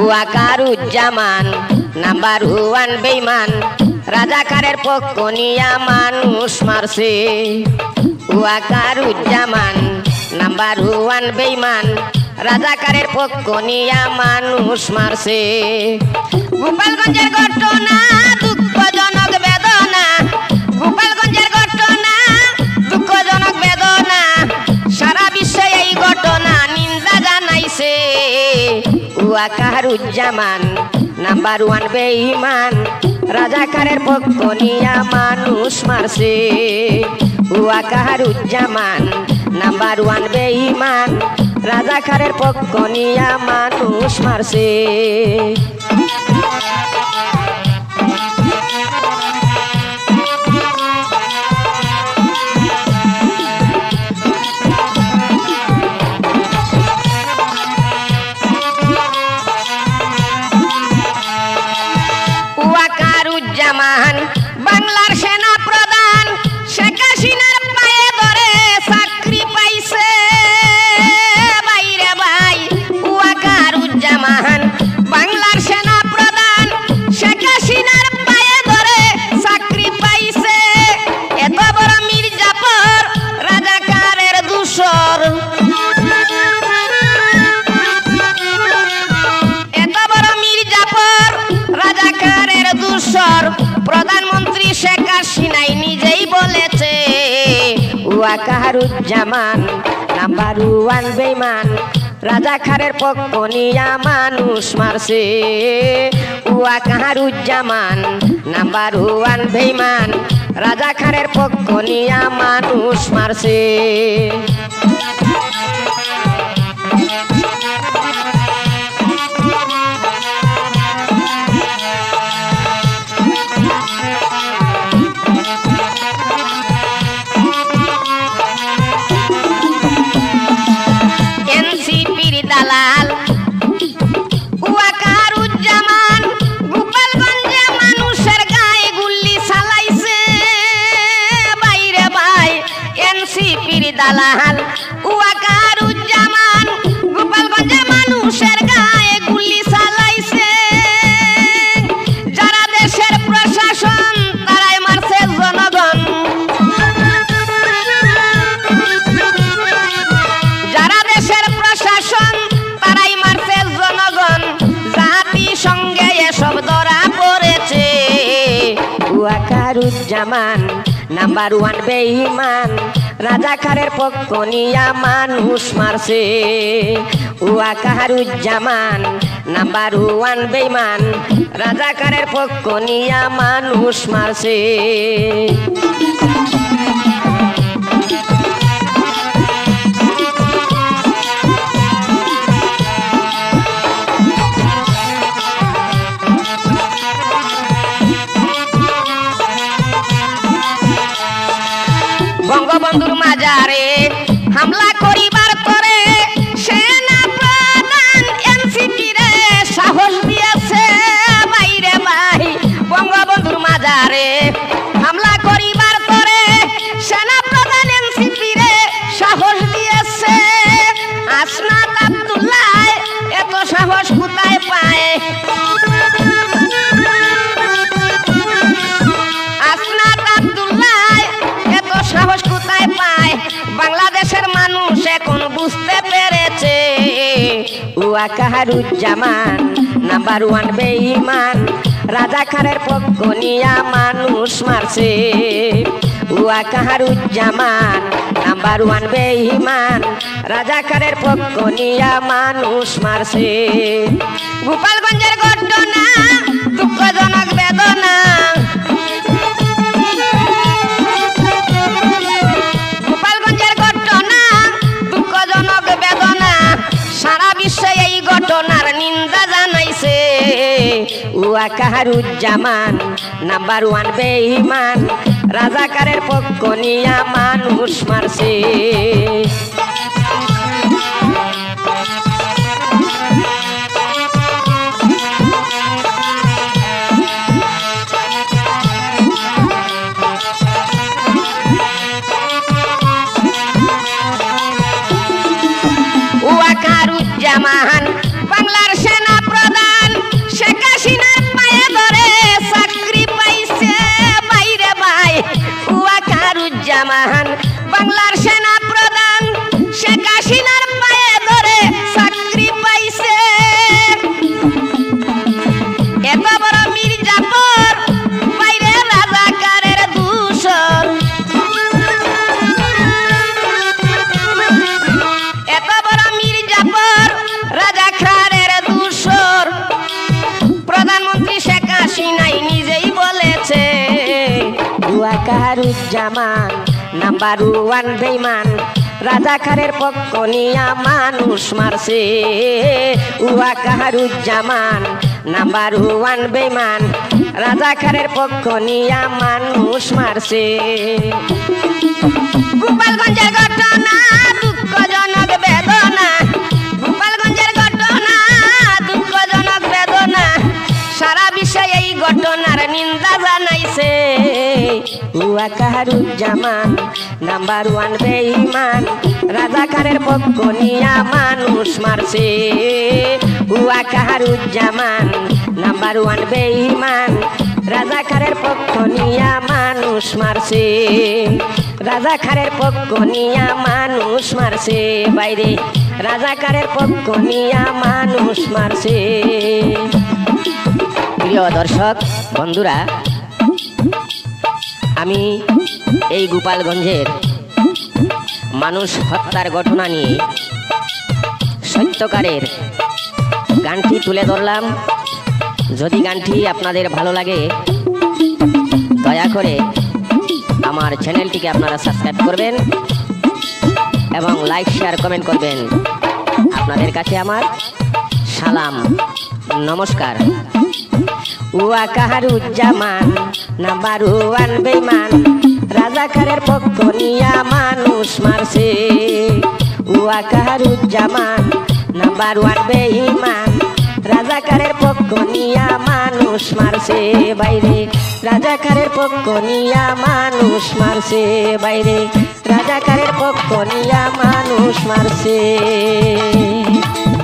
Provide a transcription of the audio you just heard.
Wakeruzzaman number 1 বেঈমান রাজাকারের পক্ষ নিয়া মানুষ মারছে। ওয়াকারুজ্জামান নাম্বার 1 বেঈমান রাজাকারের পক্ষ নিয়া মানুষ মারছে। গোপালগঞ্জের ঘটনা দুঃখজনক বেদনা, গোপালগঞ্জের ঘটনা দুঃখজনক বেদনা, সারা বিশ্বে এই ঘটনা নিন্দা জানাইছে। ওয়াকারুজ্জামান নাম্বার 1 বেঈমান রাজাকারের পক্ষ নিয়া মানুষ মারছে। ওয়াকারুজ্জামান নাম্বার 1 বেঈমান রাজাকারের পক্ষ নিয়া মানুষ মারছে। ওয়াকারুজ্জামান বাংলার সেনা প্রধান, শেখ হাসিনার পায়ে ধরে চাকরি পাইছে। বাইরে ভাই ওয়াকারুজ্জামান বাংলার সেনা প্রধান, শেখ হাসিনার পায়ে ধরে চাকরি পাইছে। এত বড় মির্জাফর রাজাকারের দূষর, এত বড় মির্জাফর রাজাকারের দূষর প্রধানমন্ত্রী শেখ হাসিনাই নিজেই বলেছে। ওয়াকারুজ্জামান নাম্বার 1 বেঈমান রাজাকারের পক্ষ নিয়া মানুষ মারছে। ওয়াকারুজ্জামান নাম্বার 1 বেঈমান রাজাকারের পক্ষ নিয়া মানুষ মারছে। এনসিপির দালাল ওয়াকারুজ্জামান গোপালগঞ্জে মানুষের গায়ে গুলি চালাইছে। বাইরে ভাই এনসিপির দালাল ওয়াকারুজ্জামান গোপালগঞ্জে মানুষের গায়ে গুলি চালাইছে। যারা দেশের প্রশাসন তারাই মারছে জনগণ, যারা দেশের প্রশাসন তারাই মারছে জনগণ। জাতিসংঘে এসব ধরা পড়েছে। ওয়াকারুজ্জামান নাম্বার 1 বেঈমান রাজাকারের পক্ষ নিয়া মানুষ মারছে। ওয়াকারুজ্জামান নাম্বার 1 বেঈমান রাজাকারের পক্ষ নিয়া মানুষ মারছে। বঙ্গবন্ধুর মাজারে হামলা করিবার পরে সেনা প্রধান এনসিপি রে সাহস দিয়েছে। বাইরে ভাই বঙ্গবন্ধুর মাজারে হামলা করিবার পরে সেনা প্রধান এনসিপি রে সাহস দিয়েছে। আসনাত আব্দুল্লাহ এত সাহস কোথায় পায়? আসনাত আব্দুল্লাহ এত সাহস কোথায় পায়? বাংলাদেশের মানুষ এখন বুঝতে পেরেছে। ওয়াকারুজ্জামান নাম্বার 1 বেঈমান রাজাকারের পক্ষ নিয়া মানুষ মারছে। ওয়াকারুজ্জামান নাম্বার 1 বেঈমান রাজাকারের পক্ষ নিয়া মানুষ মারছে। গোপালগঞ্জের ঘটনা দুঃখজনক বেদনা, গোপালগঞ্জের ঘটনা দুঃখজনক বেদনা, সারা বিশ্বে এই ঘটনার নিন্দা জানাইছে। ওয়াকারুজ্জামান নাম্বার 1 বেঈমান রাজাকারের পক্ষ নিয়া মানুষ মারছে। ওয়াকারুজ্জামান বাংলার সেনা প্রধান, জামান বাংলার সেনা প্রধান শেখ হাসিনার পায়ে ধরে চাকরি পাইছে এত বড় মির্জাপুর বাইরে রাজাকারের দূষণ এত বড় মির্জাপুর রাজাকারের দূষণ প্রধানমন্ত্রী শেখ হাসিনাই নিজেই বলেছে ওয়াকারুজ্জামান নাম্বার 1 বেঈমান রাজাকারের পক্ষ নিয়া মানুষ মারছে ওয়াকারুজ্জামান নাম্বার 1 বেঈমান রাজাকারের পক্ষ নিয়া মানুষ মারছে গোপালগঞ্জের ঘটনা দুঃখজনক বেদনা গোপালগঞ্জের ঘটনা দুঃখজনক বেদনা সারা বিশ্বে এই ঘটনার নিন্দা জানাইছে ওয়াকারুজ্জামান নাম্বার 1 বেঈমান রাজাকারের পক্ষ নিয়া মানুষ মারছে ওয়াকারুজ্জামান নাম্বার 1 বেঈমান রাজাকারের পক্ষ নিয়া মানুষ মারছে রাজাকারের পক্ষ নিয়া মানুষ মারছে বাইরে রাজাকারের পক্ষ নিয়া মানুষ মারছে প্রিয় দর্শক বন্ধুরা আমি এই গোপালগঞ্জের মানুষ হত্যার ঘটনা নিয়ে সত্যকারের গানটি তুলে ধরলাম যদি গানটি আপনাদের ভালো লাগে দয়া করে আমার চ্যানেলটিকে আপনারা সাবস্ক্রাইব করবেন এবং লাইক শেয়ার কমেন্ট করবেন আপনাদের কাছে আমার সালাম নমস্কার ওয়াকারুজ্জামান নাম্বার 1 বেঈমান রাজাকারের পক্ষ নিয়া মানুষ মারছে ওয়াকারুজ্জামান নাম্বার 1 বেঈমান রাজাকারের পক্ষ নিয়া মানুষ মারছে বাইরে রাজাকারের পক্ষ নিয়া মানুষ মারছে বাইরে রাজাকারের পক্ষ নিয়া মানুষ মারছে